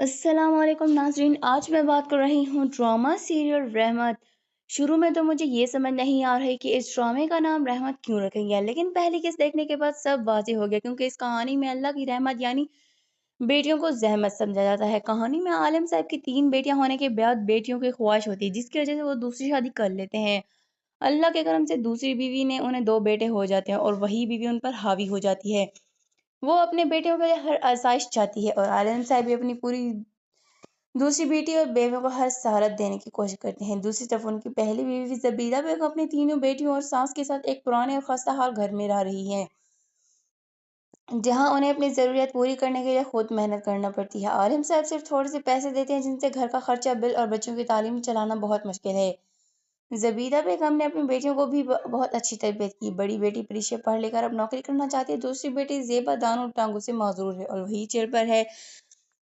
السلام علیکم ناظرین، آج میں بات کر رہی ہوں ڈرامہ سیریل رحمت۔ شروع میں تو مجھے یہ سمجھ نہیں آ رہی کہ اس ڈرامے کا نام رحمت کیوں رکھا گیا، لیکن پہلی قسط دیکھنے کے بعد سب واضح ہو گیا کیونکہ اس کہانی میں اللہ کی رحمت یعنی بیٹیوں کو زحمت سمجھا جاتا ہے۔ کہانی میں عالم صاحب کی 3 بیٹیاں ہونے کے بعد بیٹیوں کی خواہش ہوتی ہے جس کی وجہ سے وہ دوسری شادی کر لیتے ہیں۔ اللہ کے کرم سے دوسری بیوی نے انہیں 2 بیٹے ہو جاتے ہیں اور وہی بیوی ان پر حاوی ہو جاتی ہے۔ وہ اپنے بیٹوں کے لیے ہر آسائش چاہتی ہے اور عالم صاحب بھی اپنی پوری دوسری بیٹی اور بیویوں کو ہر سہولت دینے کی کوشش کرتے ہیں۔ دوسری طرف ان کی پہلی بیوی زبیدہ بیگم اپنی تینوں بیٹیوں اور ساس کے ساتھ ایک پرانے اور خستہ حال گھر میں رہ رہی ہیں جہاں انہیں اپنی ضروریات پوری کرنے کے لیے خود محنت کرنا پڑتی ہے۔ عالم صاحب صرف تھوڑے سے پیسے دیتے ہیں جن سے گھر کا خرچہ، بل اور بچوں کی تعلیم چلانا بہت مشکل ہے۔ زبیدہ بیگم نے اپنی بیٹیوں کو بھی بہت اچھی تربیت کی۔ بڑی بیٹی پریشا پڑھ لے کر اب نوکری کرنا چاہتی ہے، دوسری بیٹی زیبا دانوں ٹانگوں سے معذور ہے اور وہی چیر پر ہے،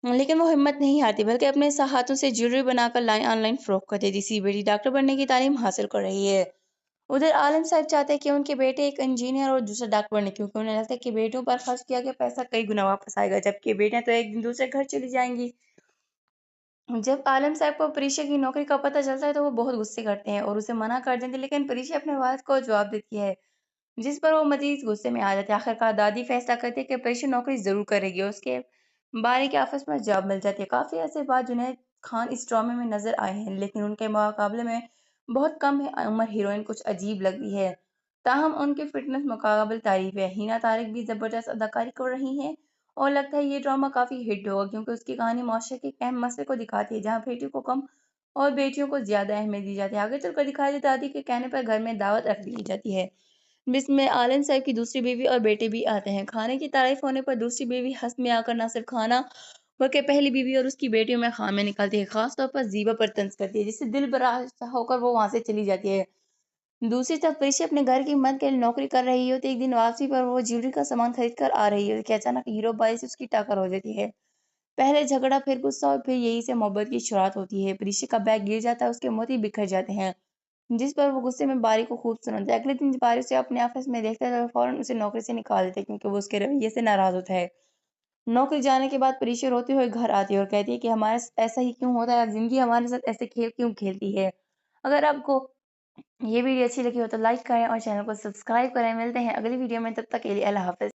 لیکن وہ ہمت نہیں ہارتی بلکہ اپنے ہاتھوں سے جیولری بنا کر آن لائن فروخت کرتی ہے۔ تیسری بیٹی ڈاکٹر بننے کی تعلیم حاصل کر رہی ہے۔ ادھر عالم صاحب چاہتے ہیں کہ ان کے بیٹے ایک انجینئر اور دوسرا ڈاکٹر بنے کیونکہ انہیں لگتا ہے کہ بیٹوں پر خرچ کیا گیا پیسہ کئی گنا واپس آئے گا، جبکہ بیٹیاں تو ایک دن دوسرے گھر چلی جائیں گی۔ جب عالم صاحب کو پریشا کی نوکری کا پتہ چلتا ہے تو وہ بہت غصے کرتے ہیں اور اسے منع کر دیتے ہیں، لیکن پریشا اپنے والد کو جواب دیتی ہے جس پر وہ مزید غصے میں آ جاتے ہیں۔ آخرکار دادی فیصلہ کرتی ہے کہ پریشا نوکری ضرور کرے گی اور اس کے بھائی کے آفس میں جاب مل جاتی ہے۔ کافی عرصے بعد جنید خان اس ڈرامے میں نظر آئے ہیں لیکن ان کے مقابلے میں بہت کم عمر ہیروئن کچھ عجیب لگتی ہے، تاہم ان کی فٹنس مقابل تعریف ہے۔ ہینا طارق بھی زبردست اداکاری کر رہی ہیں اور لگتا ہے یہ ڈرامہ کافی ہٹ ہوگا کیونکہ اس کی کہانی معاشرے کے ایک اہم مسئلے کو دکھاتی ہے جہاں بیٹیوں کو کم اور بیٹیوں کو زیادہ اہمیت دی جاتی ہے۔ آگے چل کر دکھایا جاتا ہے دادی کے کہنے پر گھر میں دعوت رکھ دی جاتی ہے جس میں عالم صاحب کی دوسری بیوی اور بیٹے بھی آتے ہیں۔ کھانے کی تعریف ہونے پر دوسری بیوی ہنس میں آ کر نہ صرف کھانا بلکہ پہلی بیوی اور اس کی بیٹیوں میں خامیاں نکالتی ہے، خاص طور پر زیبا پر طنز کرتی ہے جس سے دل برا ہو کر وہ وہاں سے چلی جاتی ہے۔ دوسری طرف پریشا اپنے گھر کی مدد کے لیے نوکری کر رہی ہوتی ہے۔ ایک دن واپسی پر وہ جیولری کا سامان خرید کر آ رہی ہے کہ اچانک ہیرو بھائی سے اس کی ٹکر ہو جاتی ہے۔ پہلے جھگڑا، پھر غصہ اور پھر یہی سے محبت کی شروعات ہوتی ہے۔ پریشا کا بیگ گر جاتا ہے، اس کے موتی بکھر جاتے ہیں جس پر وہ غصے میں باری کو خوب سناتا ہے۔ اگلے دن باری اسے اپنے آفس میں دیکھتا ہے تو فوراً اسے نوکری سے نکال دیتا ہے کیونکہ وہ اس کے رویے سے ناراض ہوتا ہے۔ نوکری جانے کے بعد پریشا روتے ہوئے گھر آتی ہے اور کہتی ہے کہ ہمارے ساتھ ایسا ہی کیوں ہوتا ہے، زندگی ہمارے ساتھ ایسے کھیل کیوں کھیلتی ہے۔ اگر آپ کو یہ ویڈیو اچھی لگی ہو تو لائک کریں اور چینل کو سبسکرائب کریں۔ ملتے ہیں اگلی ویڈیو میں، تب تک کے لیے اللہ حافظ۔